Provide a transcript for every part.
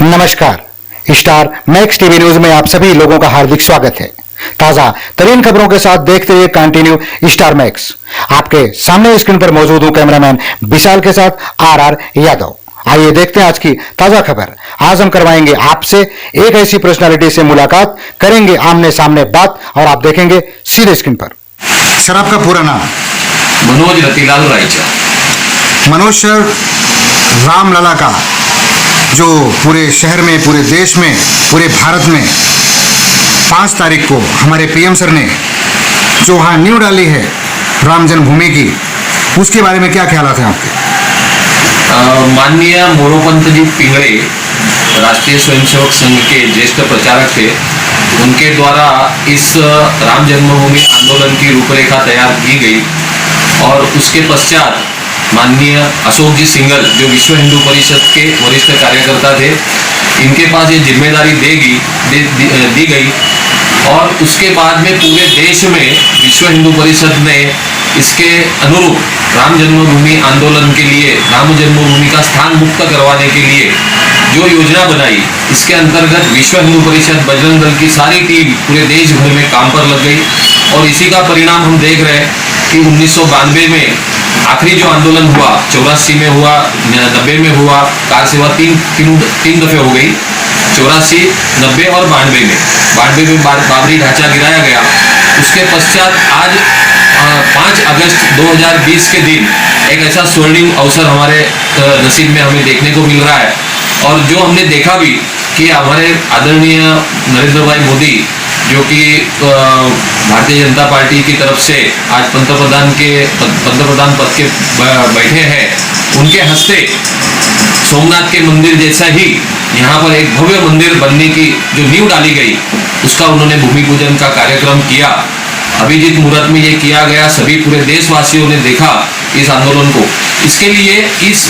नमस्कार, star max TV news में आप सभी लोगों का हार्दिक स्वागत है। ताजा तरीन खबरों के साथ देखते हुए कंटिन्यू स्टार मैक्स। आपके सामने स्क्रीन पर मौजूद हूं कैमरामैन विशाल के साथ आर यादव। आइए देखते हैं आज की ताजा खबर। आज हम करवाएंगे आपसे एक ऐसी पर्सनालिटी से मुलाकात, करेंगे आमने सामने बात और आप देखेंगे सीधे स्क्रीन पर। सर, आपका पूरा नाम? मनोज रतिलाल रायचा। मनोज सर, रामलला का जो पूरे शहर में, पूरे देश में, पूरे भारत में 5 तारीख को हमारे पीएम सर ने जो वहाँ नींव डाली है राम जन्मभूमि की, उसके बारे में क्या ख्याल हैं आपके? माननीय मोरोपंत जी पिंगळे राष्ट्रीय स्वयंसेवक संघ के ज्येष्ठ प्रचारक थे। उनके द्वारा इस राम जन्मभूमि आंदोलन की रूपरेखा तैयार की गई और उसके पश्चात माननीय अशोक जी सिंघल, जो विश्व हिंदू परिषद के वरिष्ठ कार्यकर्ता थे, इनके पास ये जिम्मेदारी दी गई और उसके बाद में पूरे देश में विश्व हिंदू परिषद ने इसके अनुरूप राम जन्मभूमि आंदोलन के लिए, राम जन्मभूमि का स्थान मुक्त करवाने के लिए जो योजना बनाई, इसके अंतर्गत विश्व हिंदू परिषद बजरंग दल की सारी टीम पूरे देश भर में काम पर लग गई और इसी का परिणाम हम देख रहे हैं कि 1992 में आखिरी जो आंदोलन हुआ, 84 में हुआ, 90 में हुआ, कार सेवा तीन दफे हो गई, 84, 90 और 92 में बाबरी ढांचा गिराया गया। उसके पश्चात आज 5 अगस्त 2020 के दिन एक ऐसा स्वर्णिम अवसर हमारे नसीब में हमें देखने को मिल रहा है और जो हमने देखा भी कि हमारे आदरणीय नरेंद्र भाई मोदी, जो कि भारतीय जनता पार्टी की तरफ से आज पंतप्रधान पद के बैठे हैं, उनके हस्ते सोमनाथ के मंदिर जैसा ही यहाँ पर एक भव्य मंदिर बनने की जो नींव डाली गई, उसका उन्होंने भूमि पूजन का कार्यक्रम किया। अभिजीत मुहूर्त में ये किया गया। सभी पूरे देशवासियों ने देखा इस आंदोलन को। इसके लिए इस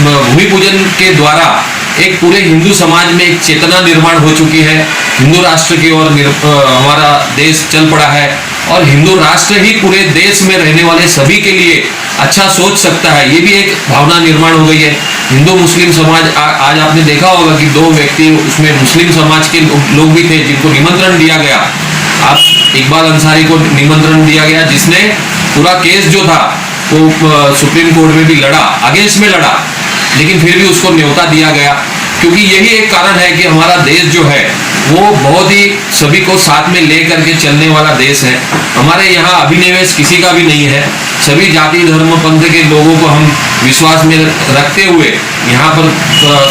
भूमि पूजन के द्वारा एक पूरे हिंदू समाज में एक चेतना निर्माण हो चुकी है। हिंदू राष्ट्र की ओर हमारा देश चल पड़ा है और हिंदू राष्ट्र ही पूरे देश में रहने वाले सभी के लिए अच्छा सोच सकता है, ये भी एक भावना निर्माण हो गई है। हिंदू मुस्लिम समाज, आज आपने देखा होगा कि 2 व्यक्ति उसमें मुस्लिम समाज के लोग भी थे जिनको निमंत्रण दिया गया। आप इकबाल अंसारी को निमंत्रण दिया गया, जिसने पूरा केस जो था वो सुप्रीम कोर्ट में भी लड़ा, अगेंस्ट में लड़ा, लेकिन फिर भी उसको न्योता दिया गया, क्योंकि यही एक कारण है कि हमारा देश जो है वो बहुत ही सभी को साथ में लेकर के चलने वाला देश है। हमारे यहाँ अभिनिवेश किसी का भी नहीं है। सभी जाति धर्म पंथ के लोगों को हम विश्वास में रखते हुए यहाँ पर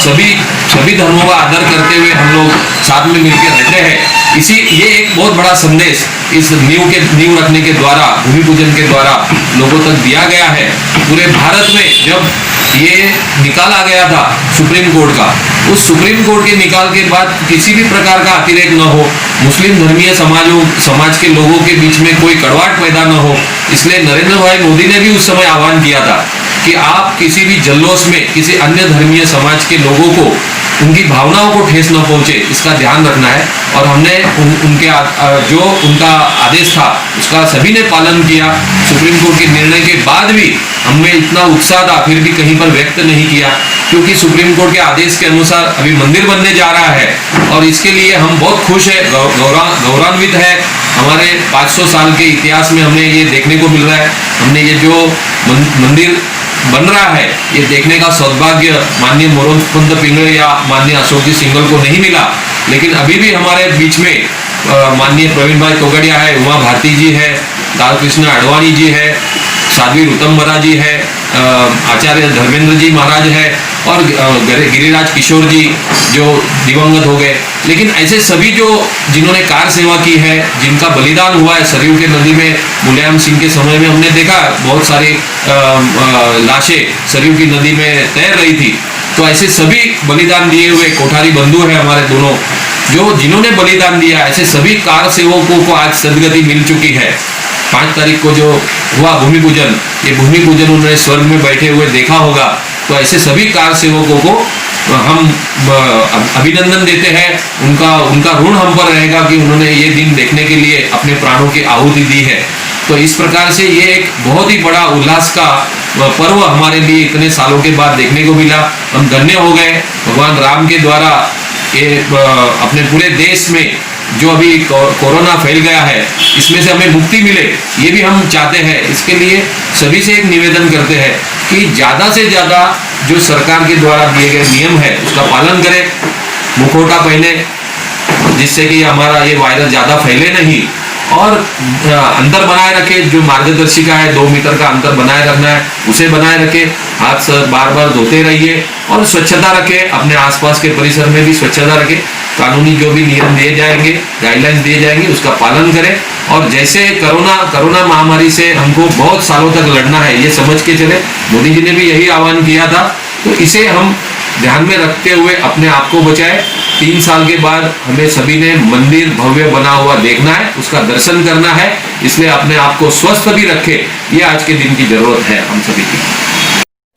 सभी धर्मों का आदर करते हुए हम लोग साथ में मिलकर रहते हैं। ये एक बहुत बड़ा संदेश इस नींव रखने के द्वारा, भूमि पूजन के द्वारा लोगों तक दिया गया है। पूरे भारत में जब ये निकाला गया था सुप्रीम कोर्ट का, उस सुप्रीम कोर्ट के निकाल के बाद किसी भी प्रकार का अतिरेक न हो, मुस्लिम धर्मीय समाज के लोगों के बीच में कोई कड़वाहट पैदा न हो, इसलिए नरेंद्र भाई मोदी ने भी उस समय आह्वान किया था कि आप किसी भी जल्लोष में किसी अन्य धर्मीय समाज के लोगों को, उनकी भावनाओं को ठेस न पहुंचे, इसका ध्यान रखना है। और हमने जो उनका आदेश था उसका सभी ने पालन किया। सुप्रीम कोर्ट के निर्णय के बाद भी हमें इतना उत्साह था, फिर भी कहीं पर व्यक्त नहीं किया, क्योंकि सुप्रीम कोर्ट के आदेश के अनुसार अभी मंदिर बनने जा रहा है और इसके लिए हम बहुत खुश है, गौरवान्वित है। हमारे 500 साल के इतिहास में हमें ये देखने को मिल रहा है। हमने ये जो मंदिर बन रहा है, ये देखने का सौभाग्य माननीय मोरोपंत पिंगळे या माननीय अशोक जी सिंघल को नहीं मिला, लेकिन अभी भी हमारे बीच में माननीय प्रवीण भाई तोगड़िया है, उमा भारती जी है, लालकृष्ण आडवाणी जी है, साध्वी ऋतंबरा जी है, आचार्य धर्मेंद्र जी महाराज है और गिरिराज किशोर जी जो दिवंगत हो गए। लेकिन ऐसे सभी जिन्होंने कार सेवा की है, जिनका बलिदान हुआ है, सरयू के नदी में मुलायम सिंह के समय में हमने देखा बहुत सारी लाशें सरयू की नदी में तैर रही थी। तो ऐसे सभी बलिदान दिए हुए कोठारी बंधु है हमारे दोनों, जिन्होंने बलिदान दिया, ऐसे सभी कार सेवकों को आज सदगति मिल चुकी है। 5 तारीख को जो हुआ भूमि पूजन, ये भूमि पूजन उन्होंने स्वर्ग में बैठे हुए देखा होगा। तो ऐसे सभी कार सेवकों को हम अभिनंदन देते हैं। उनका ऋण हम पर रहेगा कि उन्होंने ये दिन देखने के लिए अपने प्राणों की आहुति दी है। तो इस प्रकार से ये एक बहुत ही बड़ा उल्लास का पर्व हमारे लिए इतने सालों के बाद देखने को मिला। हम धन्य हो गए भगवान राम के द्वारा ये अपने पूरे देश में जो अभी कोरोना फैल गया है इसमें से हमें मुक्ति मिले, ये भी हम चाहते हैं। इसके लिए सभी से एक निवेदन करते हैं कि ज़्यादा से ज़्यादा जो सरकार के द्वारा दिए गए नियम है उसका पालन करें, मुखौटा पहने जिससे कि हमारा ये वायरस ज़्यादा फैले नहीं, और अंतर बनाए रखे, जो मार्गदर्शिका है 2 मीटर का अंतर बनाए रखना है उसे बनाए रखे, हाथ बार बार धोते रहिए और स्वच्छता रखें, अपने आसपास के परिसर में भी स्वच्छता रखें। कानूनी जो भी नियम दिए जाएंगे, गाइडलाइंस दिए जाएंगे उसका पालन करें। और जैसे कोरोना महामारी से हमको बहुत सालों तक लड़ना है ये समझ के चले, मोदी जी ने भी यही आह्वान किया था, तो इसे हम ध्यान में रखते हुए अपने आप को बचाए। 3 साल के बाद हमें सभी ने मंदिर भव्य बना हुआ देखना है, उसका दर्शन करना है, इसलिए अपने आप को स्वस्थ भी रखे, ये आज के दिन की जरूरत है हम सभी की।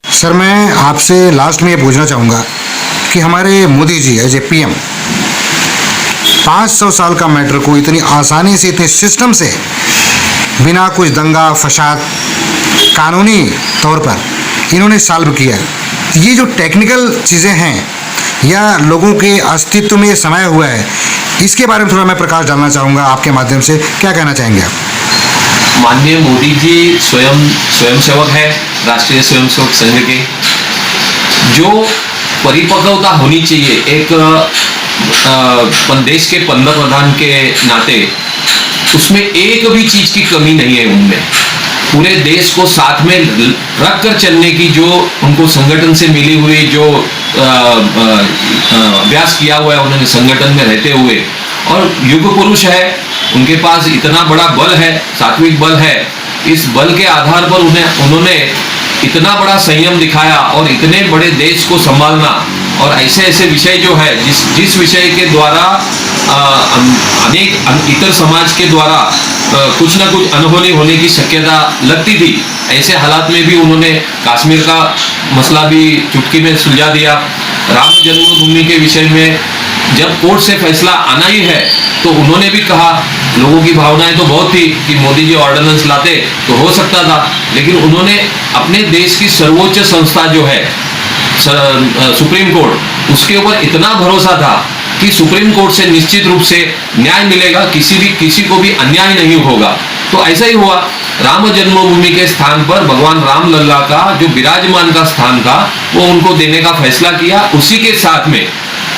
सर, मैं आपसे लास्ट में ये पूछना चाहूँगा कि हमारे Modi ji as A PM 500 साल का मैटर को इतनी आसानी से, इतने सिस्टम से, बिना कुछ दंगा फसाद, कानूनी तौर पर इन्होंने सॉल्व किया। ये जो टेक्निकल चीज़ें हैं या लोगों के अस्तित्व में समाया हुआ है, इसके बारे में थोड़ा मैं प्रकाश डालना चाहूँगा आपके माध्यम से। क्या कहना चाहेंगे आप? माननीय मोदी जी स्वयंसेवक है, राष्ट्रीय स्वयंसेवक संघ के। जो परिपक्वता होनी चाहिए एक देश के पंतप्रधान के नाते, उसमें एक भी चीज की कमी नहीं है उनमें। पूरे देश को साथ में रख कर चलने की जो उनको संगठन से मिली हुई जो अभ्यास किया हुआ है उन्होंने संगठन में रहते हुए, और युग पुरुष है, उनके पास इतना बड़ा बल है, सात्विक बल है। इस बल के आधार पर उन्होंने इतना बड़ा संयम दिखाया और इतने बड़े देश को संभालना, और ऐसे ऐसे विषय जो है जिस विषय के द्वारा अनेक इतर समाज के द्वारा कुछ ना कुछ अनहोनी होने की शक्यता लगती थी, ऐसे हालात में भी उन्होंने कश्मीर का मसला भी चुटकी में सुलझा दिया। राम जन्मभूमि के विषय में जब कोर्ट से फैसला आना ही है तो उन्होंने भी कहा, लोगों की भावनाएं तो बहुत थी कि मोदी जी ऑर्डिनेंस लाते तो हो सकता था, लेकिन उन्होंने अपने देश की सर्वोच्च संस्था जो है सुप्रीम कोर्ट, उसके ऊपर इतना भरोसा था कि सुप्रीम कोर्ट से निश्चित रूप से न्याय मिलेगा, किसी को भी अन्याय नहीं होगा। तो ऐसा ही हुआ। राम जन्मभूमि के स्थान पर भगवान राम लल्ला का जो विराजमान का स्थान था वो उनको देने का फैसला किया। उसी के साथ में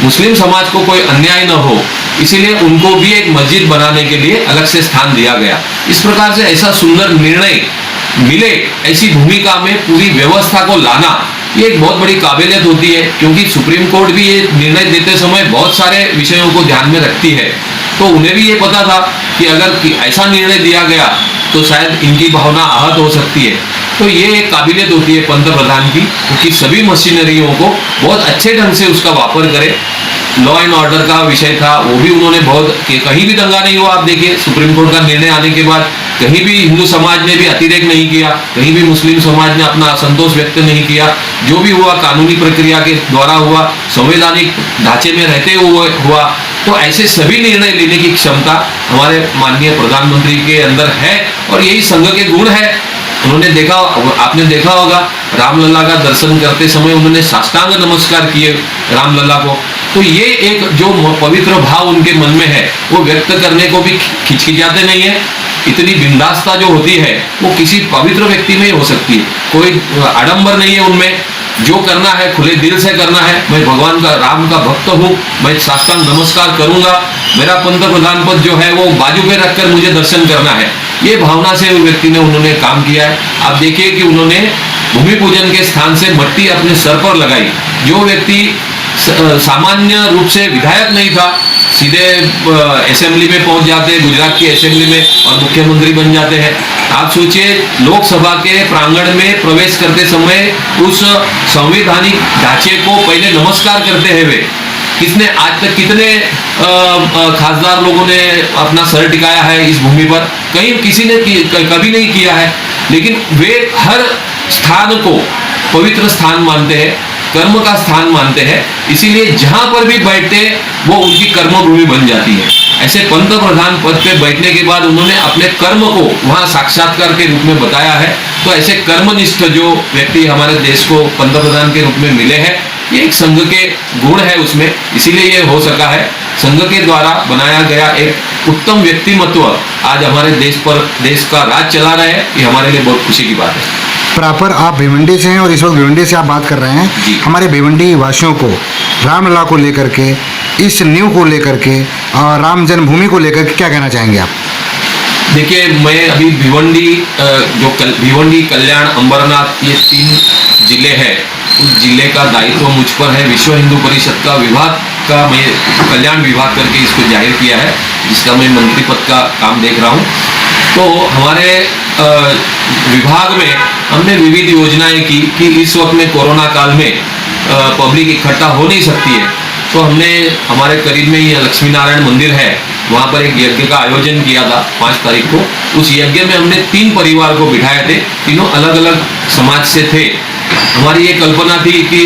मुस्लिम समाज को कोई अन्याय न हो, इसीलिए उनको भी एक मस्जिद बनाने के लिए अलग से स्थान दिया गया। इस प्रकार से ऐसा सुंदर निर्णय मिले, ऐसी भूमिका में पूरी व्यवस्था को लाना, ये एक बहुत बड़ी काबिलियत होती है, क्योंकि सुप्रीम कोर्ट भी ये निर्णय देते समय बहुत सारे विषयों को ध्यान में रखती है। तो उन्हें भी ये पता था कि अगर ऐसा निर्णय दिया गया तो शायद इनकी भावना आहत हो सकती है। तो ये एक काबिलियत होती है पंतप्रधान की, क्योंकि सभी मशीनरियों को बहुत अच्छे ढंग से उसका वापर करे। लॉ एंड ऑर्डर का विषय था, वो भी उन्होंने बहुत, कि कहीं भी दंगा नहीं हुआ। आप देखिए सुप्रीम कोर्ट का निर्णय आने के बाद कहीं भी हिंदू समाज ने भी अतिरेक नहीं किया, कहीं भी मुस्लिम समाज ने अपना असंतोष व्यक्त नहीं किया। जो भी हुआ कानूनी प्रक्रिया के द्वारा हुआ, संवैधानिक ढांचे में रहते हुए हुआ। तो ऐसे सभी निर्णय लेने की क्षमता हमारे माननीय प्रधानमंत्री के अंदर है, और यही संघ के गुण है। उन्होंने देखा, आपने देखा होगा रामलला का दर्शन करते समय उन्होंने साष्टांग नमस्कार किए रामलला को। तो ये एक जो पवित्र भाव उनके मन में है वो व्यक्त करने को भी खिचखिचाते नहीं है। इतनी बिंदासता जो होती है वो किसी पवित्र व्यक्ति में ही हो सकती है। कोई आडंबर नहीं है उनमें, जो करना है खुले दिल से करना है। मैं भगवान का, राम का भक्त हूँ, मैं साष्टांग नमस्कार करूंगा, मेरा पंतप्रधान पद जो है वो बाजू पे रखकर मुझे दर्शन करना है, ये भावना से वो व्यक्ति ने उन्होंने काम किया है। आप देखिए कि उन्होंने भूमि पूजन के स्थान से मट्टी अपने सर पर लगाई। जो व्यक्ति सामान्य रूप से विधायक नहीं था, सीधे असेंबली में पहुंच जाते, गुजरात की असेंबली में, और मुख्यमंत्री बन जाते हैं। आप सोचिए, लोकसभा के प्रांगण में प्रवेश करते समय उस संवैधानिक ढांचे को पहले नमस्कार करते हैं वे। किसने आज तक कितने खासदार लोगों ने अपना सर टिकाया है इस भूमि पर? कहीं किसी ने कभी नहीं किया है। लेकिन वे हर स्थान को पवित्र स्थान मानते हैं, कर्म का स्थान मानते हैं, इसीलिए जहां पर भी बैठते वो उनकी कर्मभूमि बन जाती है। ऐसे पंतप्रधान पद पे बैठने के बाद उन्होंने अपने कर्म को वहां साक्षात्कार के रूप में बताया है। तो ऐसे कर्मनिष्ठ जो व्यक्ति हमारे देश को पंतप्रधान के रूप में मिले हैं, ये एक संघ के गुण है उसमें, इसीलिए ये हो सका है। संघ के द्वारा बनाया गया एक उत्तम व्यक्तिमत्व आज हमारे देश का राज चला रहे हैं, ये हमारे लिए बहुत खुशी की बात है। प्रॉपर आप भिवंडी से हैं और इस वक्त भिवंडी से आप बात कर रहे हैं। जी। हमारे भिवंडी वासियों को रामलला को लेकर के, इस न्यू को लेकर के और राम जन्मभूमि को लेकर के क्या कहना चाहेंगे आप? देखिए, मैं अभी भिवंडी भिवंडी, कल्याण, अंबरनाथ, ये 3 जिले हैं, उस जिले का दायित्व मुझ पर है। विश्व हिंदू परिषद का विभाग का मैं कल्याण विभाग करके इसको जाहिर किया है, जिसका मैं मंत्री पद का काम देख रहा हूँ। तो हमारे विभाग में हमने विविध योजनाएं की कि इस वक्त में कोरोना काल में पब्लिक इकट्ठा हो नहीं सकती है, तो हमने हमारे करीब में ही लक्ष्मी नारायण मंदिर है, वहाँ पर एक यज्ञ का आयोजन किया था 5 तारीख को। उस यज्ञ में हमने 3 परिवार को बिठाए थे, तीनों अलग अलग समाज से थे। हमारी ये कल्पना थी कि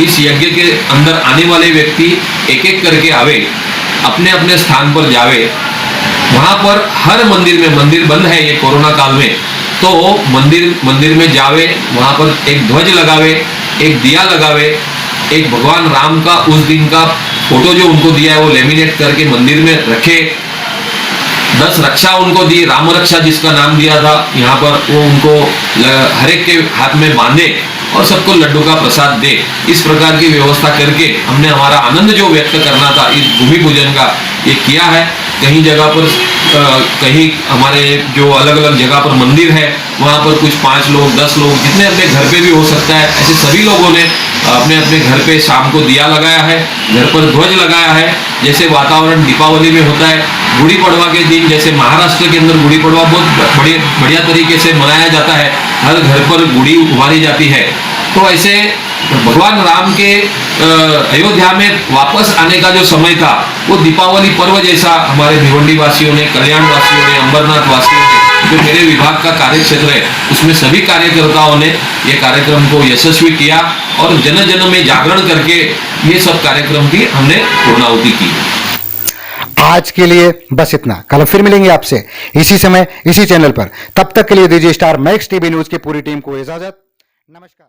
इस यज्ञ के अंदर आने वाले व्यक्ति एक एक करके आवे, अपने अपने स्थान पर जावे, वहाँ पर हर मंदिर बंद है ये कोरोना काल में, तो मंदिर में जावे, वहाँ पर एक ध्वज लगावे, एक दिया लगावे, एक भगवान राम का उस दिन का फोटो जो उनको दिया है वो लेमिनेट करके मंदिर में रखे, 10 रक्षा उनको दी, राम रक्षा जिसका नाम दिया था यहाँ पर, वो उनको हर एक के हाथ में बांधे और सबको लड्डू का प्रसाद दे। इस प्रकार की व्यवस्था करके हमने हमारा आनंद जो व्यक्त करना था इस भूमि पूजन का, ये किया है। कहीं जगह पर कहीं हमारे जो अलग अलग जगह पर मंदिर है, वहाँ पर कुछ 5 लोग 10 लोग, जितने अपने घर पे भी हो सकता है, ऐसे सभी लोगों ने अपने अपने घर पे शाम को दिया लगाया है, घर पर ध्वज लगाया है। जैसे वातावरण दीपावली में होता है, गुड़ी पड़वा के दिन जैसे महाराष्ट्र के अंदर गुड़ी पड़वा बहुत बढ़िया तरीके से मनाया जाता है, हर घर पर गुड़ी उभारी जाती है। तो ऐसे भगवान राम के अयोध्या में वापस आने का जो समय था, वो दीपावली पर्व जैसा हमारे भिवंडी वासियों ने, कल्याण वासियों ने, अंबरनाथ वासियों ने, जो मेरे विभाग का कार्य क्षेत्र है, उसमें सभी कार्यकर्ताओं ने ये कार्यक्रम को यशस्वी किया और जन जन में जागरण करके ये सब कार्यक्रम की हमने पूर्णाहुति की। आज के लिए बस इतना। कल फिर मिलेंगे आपसे इसी समय इसी चैनल पर। तब तक के लिए दीजिए स्टार मैक्स टीवी न्यूज की पूरी टीम को इजाजत। नमस्कार।